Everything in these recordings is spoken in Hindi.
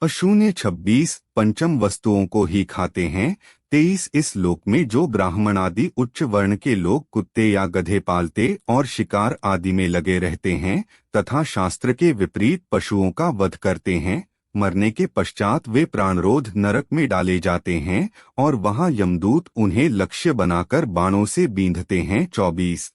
अशून्य 26 पंचम वस्तुओं को ही खाते हैं। 23 इस लोक में जो ब्राह्मण आदि उच्च वर्ण के लोग कुत्ते या गधे पालते और शिकार आदि में लगे रहते हैं तथा शास्त्र के विपरीत पशुओं का वध करते हैं, मरने के पश्चात वे प्राणरोध नरक में डाले जाते हैं और वहां यमदूत उन्हें लक्ष्य बनाकर बाणों से बींधते हैं। 24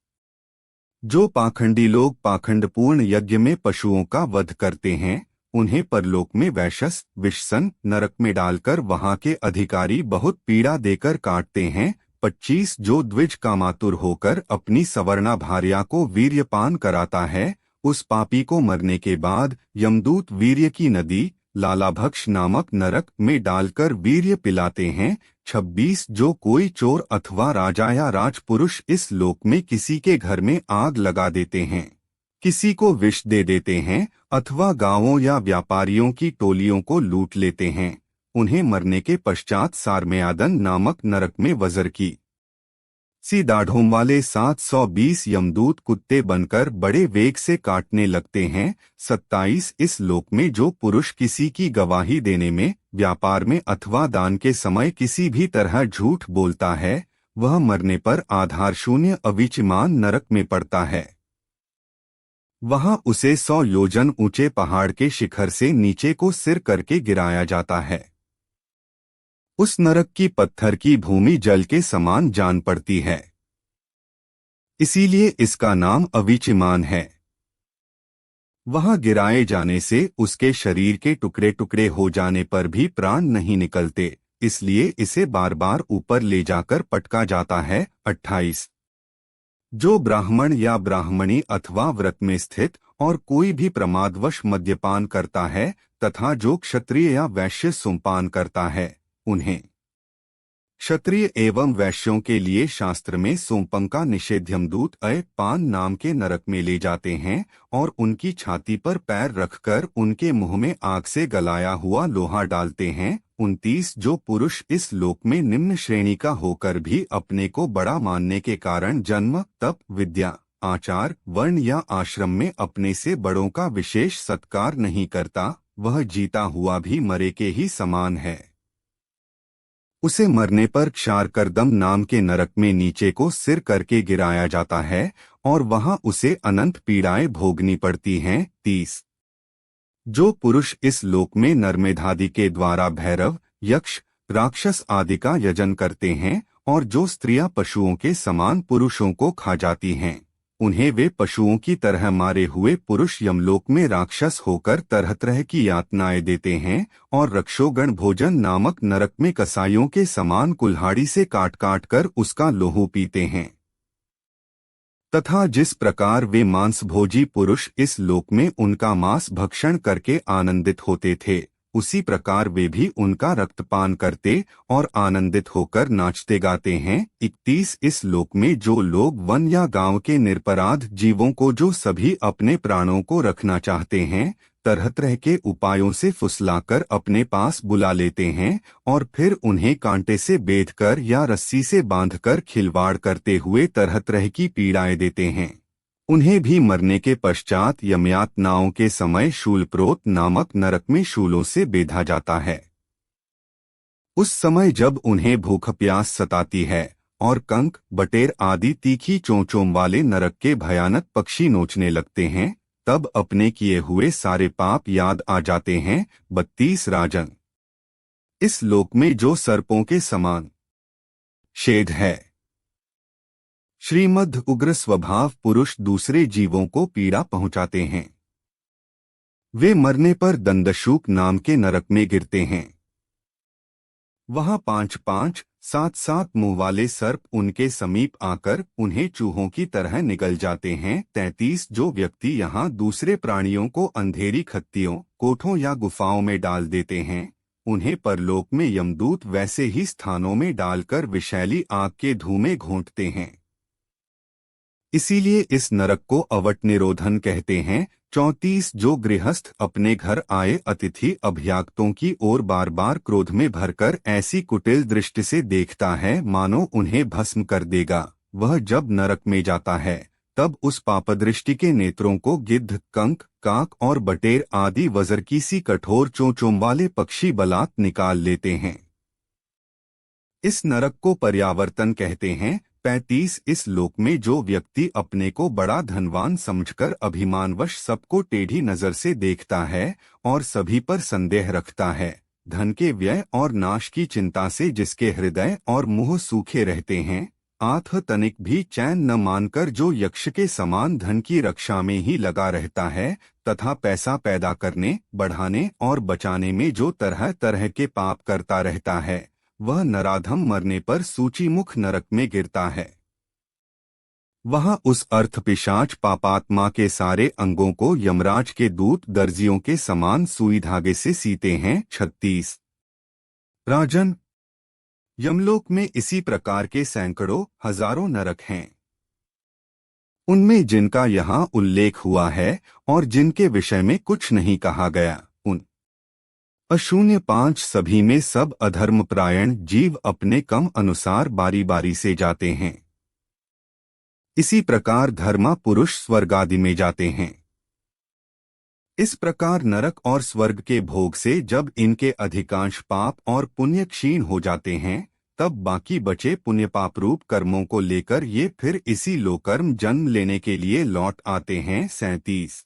जो पाखंडी लोग पाखंडपूर्ण यज्ञ में पशुओं का वध करते हैं, उन्हें परलोक में वैशस विषसन नरक में डालकर वहां के अधिकारी बहुत पीड़ा देकर काटते हैं। 25 जो द्विज कामातुर होकर अपनी सवर्णा भार्या को वीर्यपान कराता है, उस पापी को मरने के बाद यमदूत वीर्य की नदी लालाभक्ष नामक नरक में डालकर वीर्य पिलाते हैं। 26 जो कोई चोर अथवा राजा या राजपुरुष इस लोक में किसी के घर में आग लगा देते हैं, किसी को विष दे देते हैं अथवा गांवों या व्यापारियों की टोलियों को लूट लेते हैं, उन्हें मरने के पश्चात सारमेयादन नामक नरक में वज्र की सी दाढ़ों वाले 720 यमदूत कुत्ते बनकर बड़े वेग से काटने लगते हैं। 27 इस लोक में जो पुरुष किसी की गवाही देने में, व्यापार में अथवा दान के समय किसी भी तरह झूठ बोलता है, वह मरने पर आधार शून्य अविचमान नरक में पड़ता है। वहां उसे 100 योजन ऊंचे पहाड़ के शिखर से नीचे को सिर करके गिराया जाता है। उस नरक की पत्थर की भूमि जल के समान जान पड़ती है, इसीलिए इसका नाम अविचमान है। वहां गिराए जाने से उसके शरीर के टुकड़े टुकड़े हो जाने पर भी प्राण नहीं निकलते, इसलिए इसे बार बार ऊपर ले जाकर पटका जाता है। 28 जो ब्राह्मण या ब्राह्मणी अथवा व्रत में स्थित और कोई भी प्रमादवश मद्यपान करता है तथा जो क्षत्रिय या वैश्य सुमपान करता है, उन्हें क्षत्रिय एवं वैश्यों के लिए शास्त्र में सोमपं का निषेध यमदूत पान नाम के नरक में ले जाते हैं और उनकी छाती पर पैर रखकर उनके मुंह में आग से गलाया हुआ लोहा डालते हैं। 29 जो पुरुष इस लोक में निम्न श्रेणी का होकर भी अपने को बड़ा मानने के कारण जन्म, तप, विद्या, आचार, वर्ण या आश्रम में अपने से बड़ों का विशेष सत्कार नहीं करता, वह जीता हुआ भी मरे के ही समान है। उसे मरने पर क्षारकर्दम नाम के नरक में नीचे को सिर करके गिराया जाता है और वहां उसे अनंत पीड़ाएं भोगनी पड़ती हैं। 30 जो पुरुष इस लोक में नरमेधादि के द्वारा भैरव, यक्ष, राक्षस आदि का यजन करते हैं और जो स्त्रियां पशुओं के समान पुरुषों को खा जाती हैं, उन्हें वे पशुओं की तरह मारे हुए पुरुष यमलोक में राक्षस होकर तरह तरह की यातनाएं देते हैं और रक्षोगण भोजन नामक नरक में कसाईयों के समान कुल्हाड़ी से काट काट कर उसका लोहू पीते हैं। तथा जिस प्रकार वे मांसभोजी पुरुष इस लोक में उनका मांस भक्षण करके आनंदित होते थे, उसी प्रकार वे भी उनका रक्तपान करते और आनंदित होकर नाचते गाते हैं। 31 इस लोक में जो लोग वन या गांव के निरपराध जीवों को जो सभी अपने प्राणों को रखना चाहते हैं, तरह तरह के उपायों से फुसलाकर अपने पास बुला लेते हैं और फिर उन्हें कांटे से बेधकर या रस्सी से बांधकर खिलवाड़ करते हुए तरह तरह की पीड़ाएं देते हैं, उन्हें भी मरने के पश्चात यमयातनाओं के समय शूलप्रोत नामक नरक में शूलों से बेधा जाता है। उस समय जब उन्हें भूख प्यास सताती है और कंक, बटेर आदि तीखी चोंचों वाले नरक के भयानक पक्षी नोचने लगते हैं, तब अपने किए हुए सारे पाप याद आ जाते हैं। 32 राजन इस लोक में जो सर्पों के समान शेड है, श्रीमद् उग्र स्वभाव पुरुष दूसरे जीवों को पीड़ा पहुंचाते हैं, वे मरने पर दंदशूक नाम के नरक में गिरते हैं। वहां 5-5, 7-7 मुंह वाले सर्प उनके समीप आकर उन्हें चूहों की तरह निगल जाते हैं। 33 जो व्यक्ति यहाँ दूसरे प्राणियों को अंधेरी खत्तियों, कोठों या गुफाओं में डाल देते हैं, उन्हें परलोक में यमदूत वैसे ही स्थानों में डालकर विषैली आग के धुएं घोंटते हैं। इसीलिए इस नरक को अवट निरोधन कहते हैं। 34 जो गृहस्थ अपने घर आए अतिथि अभ्यागतों की ओर बार बार क्रोध में भरकर ऐसी कुटिल दृष्टि से देखता है मानो उन्हें भस्म कर देगा, वह जब नरक में जाता है तब उस पापदृष्टि के नेत्रों को गिद्ध, कंक, काक और बटेर आदि वजरकीसी कठोर चोंचों वाले पक्षी बलात् निकाल लेते हैं। इस नरक को पर्यावर्तन कहते हैं। 35 इस लोक में जो व्यक्ति अपने को बड़ा धनवान समझकर अभिमानवश सबको टेढ़ी नजर से देखता है और सभी पर संदेह रखता है, धन के व्यय और नाश की चिंता से जिसके हृदय और मुंह सूखे रहते हैं, आठ तनिक भी चैन न मानकर जो यक्ष के समान धन की रक्षा में ही लगा रहता है तथा पैसा पैदा करने, बढ़ाने और बचाने में जो तरह तरह के पाप करता रहता है, वह नराधम मरने पर सूचीमुख नरक में गिरता है। वहाँ उस अर्थ पिशाच पापात्मा के सारे अंगों को यमराज के दूत दर्जियों के समान सुई धागे से सीते हैं। 36 राजन, यमलोक में इसी प्रकार के सैकड़ों हजारों नरक हैं। उनमें जिनका यहाँ उल्लेख हुआ है और जिनके विषय में कुछ नहीं कहा गया, उन 05 सभी में सब अधर्मपरायण जीव अपने कम अनुसार बारी बारी से जाते हैं। इसी प्रकार धर्मा पुरुष स्वर्ग आदि में जाते हैं। इस प्रकार नरक और स्वर्ग के भोग से जब इनके अधिकांश पाप और पुण्य क्षीण हो जाते हैं, तब बाकी बचे पुण्य पाप रूप कर्मों को लेकर ये फिर इसी लोकर्म जन्म लेने के लिए लौट आते हैं। 37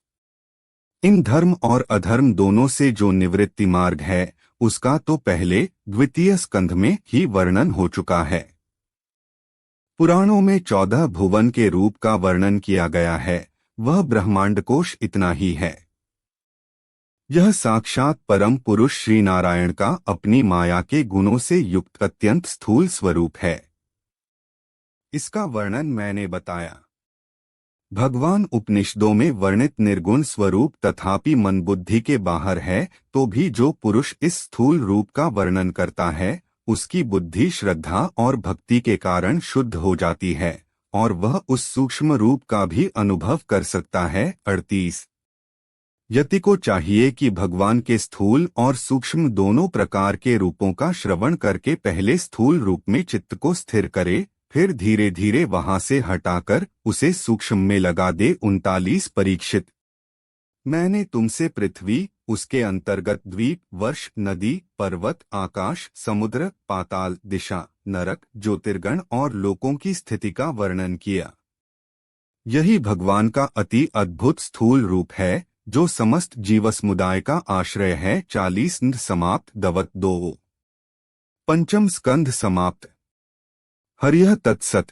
इन धर्म और अधर्म दोनों से जो निवृत्ति मार्ग है, उसका तो पहले द्वितीय स्कंध में ही वर्णन हो चुका है। पुराणों में 14 भुवन के रूप का वर्णन किया गया है। वह ब्रह्मांड कोश इतना ही है। यह साक्षात परम पुरुष श्री नारायण का अपनी माया के गुणों से युक्त अत्यंत स्थूल स्वरूप है। इसका वर्णन मैंने बताया। भगवान उपनिषदों में वर्णित निर्गुण स्वरूप तथापि मन बुद्धि के बाहर है, तो भी जो पुरुष इस स्थूल रूप का वर्णन करता है, उसकी बुद्धि श्रद्धा और भक्ति के कारण शुद्ध हो जाती है और वह उस सूक्ष्म रूप का भी अनुभव कर सकता है। 38 यति को चाहिए कि भगवान के स्थूल और सूक्ष्म दोनों प्रकार के रूपों का श्रवण करके पहले स्थूल रूप में चित्त को स्थिर करे, फिर धीरे धीरे वहां से हटाकर उसे सूक्ष्म में लगा दे। 39 परीक्षित, मैंने तुमसे पृथ्वी, उसके अंतर्गत द्वीप, वर्ष, नदी, पर्वत, आकाश, समुद्र, पाताल, दिशा, नरक, ज्योतिर्गण और लोकों की स्थिति का वर्णन किया। यही भगवान का अति अद्भुत स्थूल रूप है जो समस्त जीव समुदाय का आश्रय है। 40 समाप्त। दवत 2 पंचम स्कंध समाप्त। हरिः तत्सत्।